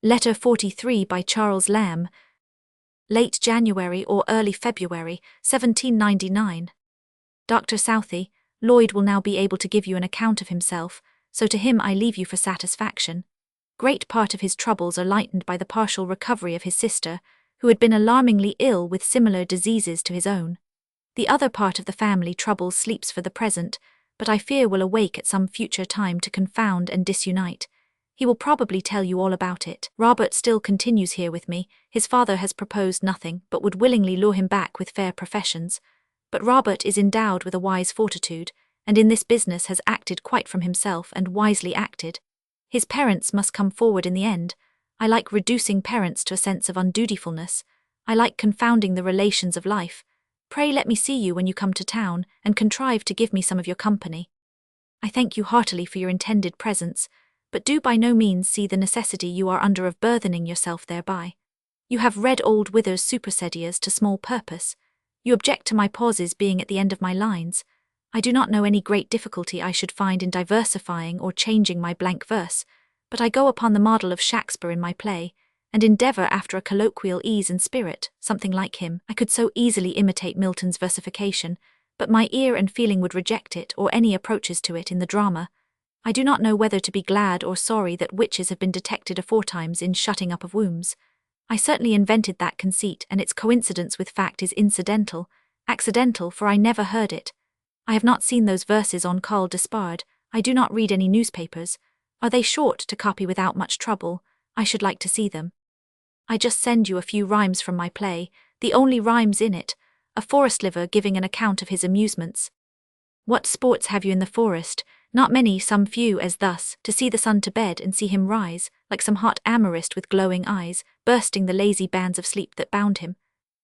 Letter 43 by Charles Lamb, late January or early February, 1799. Dr. Southey, Lloyd will now be able to give you an account of himself, so to him I leave you for satisfaction. Great part of his troubles are lightened by the partial recovery of his sister, who had been alarmingly ill with similar diseases to his own. The other part of the family troubles sleeps for the present, but I fear will awake at some future time to confound and disunite. He will probably tell you all about it. Robert still continues here with me. His father has proposed nothing, but would willingly lure him back with fair professions. But Robert is endowed with a wise fortitude, and in this business has acted quite from himself, and wisely acted. His parents must come forward in the end. I like reducing parents to a sense of undutifulness. I like confounding the relations of life. Pray let me see you when you come to town, and contrive to give me some of your company. I thank you heartily for your intended presence, but do by no means see the necessity you are under of burthening yourself thereby. You have read old Wither's Supersedias to small purpose. You object to my pauses being at the end of my lines. I do not know any great difficulty I should find in diversifying or changing my blank verse, but I go upon the model of Shakespeare in my play, and endeavour after a colloquial ease and spirit, something like him. I could so easily imitate Milton's versification, but my ear and feeling would reject it or any approaches to it in the drama. I do not know whether to be glad or sorry that witches have been detected aforetimes in shutting up of wombs. I certainly invented that conceit, and its coincidence with fact is incidental, accidental, for I never heard it. I have not seen those verses on Col Despard. I do not read any newspapers. Are they short to copy without much trouble? I should like to see them. I just send you a few rhymes from my play, the only rhymes in it, a forest liver giving an account of his amusements. What sports have you in the forest? Not many, some few, as thus, to see the sun to bed and see him rise, like some hot amorist with glowing eyes, bursting the lazy bands of sleep that bound him,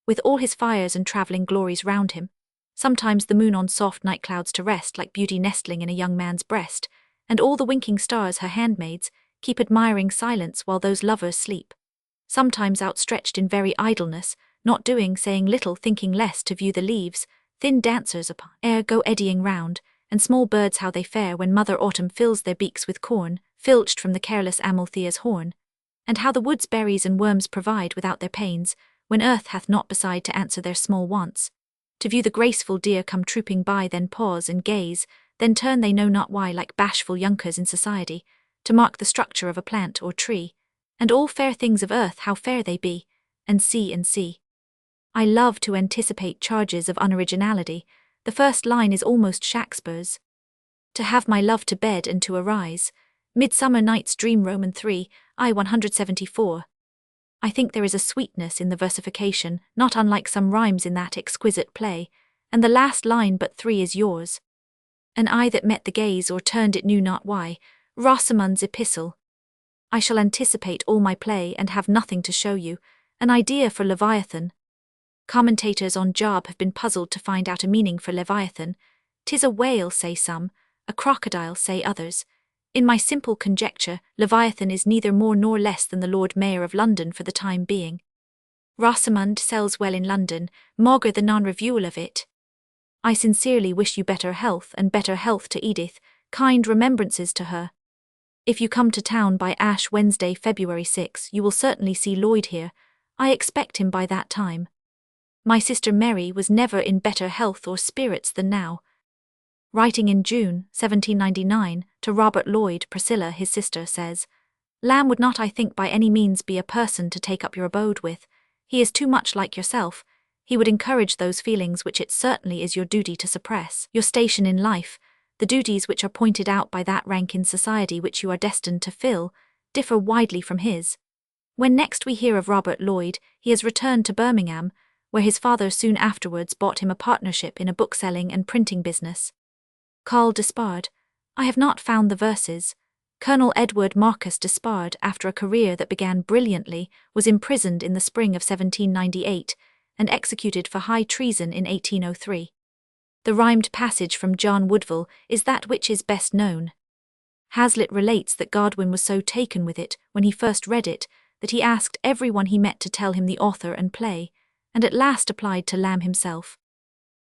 with all his fires and travelling glories round him. Sometimes the moon on soft night clouds to rest, like beauty nestling in a young man's breast, and all the winking stars her handmaids, keep admiring silence while those lovers sleep. Sometimes outstretched in very idleness, not doing, saying little, thinking less, to view the leaves, thin dancers upon air go eddying round, and small birds how they fare when Mother Autumn fills their beaks with corn, filched from the careless Amalthea's horn, and how the woods berries and worms provide without their pains, when earth hath not beside to answer their small wants. To view the graceful deer come trooping by, then pause and gaze, then turn they know not why, like bashful younkers in society, to mark the structure of a plant or tree, and all fair things of earth how fair they be, and see and see. I love to anticipate charges of unoriginality. The first line is almost Shakespeare's. To have my love to bed and to arise. Midsummer Night's Dream, Roman 3, I 174. I think there is a sweetness in the versification, not unlike some rhymes in that exquisite play, and the last line but 3 is yours. An eye that met the gaze or turned it knew not why, Rosamund's epistle. I shall anticipate all my play and have nothing to show you, an idea for Leviathan. Commentators on Job have been puzzled to find out a meaning for Leviathan. 'Tis a whale, say some, a crocodile, say others. In my simple conjecture, Leviathan is neither more nor less than the Lord Mayor of London for the time being. Rosamund sells well in London, maugre the non-reviewal of it. I sincerely wish you better health, and better health to Edith, kind remembrances to her. If you come to town by Ash Wednesday, February 6, you will certainly see Lloyd here. I expect him by that time. My sister Mary was never in better health or spirits than now. Writing in June, 1799, to Robert Lloyd, Priscilla, his sister, says, Lamb would not, I think, by any means be a person to take up your abode with. He is too much like yourself. He would encourage those feelings which it certainly is your duty to suppress. Your station in life, the duties which are pointed out by that rank in society which you are destined to fill, differ widely from his. When next we hear of Robert Lloyd, he has returned to Birmingham, where his father soon afterwards bought him a partnership in a bookselling and printing business. Col Despard. I have not found the verses. Colonel Edward Marcus Despard, after a career that began brilliantly, was imprisoned in the spring of 1798, and executed for high treason in 1803. The rhymed passage from John Woodville is that which is best known. Hazlitt relates that Godwin was so taken with it when he first read it, that he asked everyone he met to tell him the author and play, and at last applied to Lamb himself.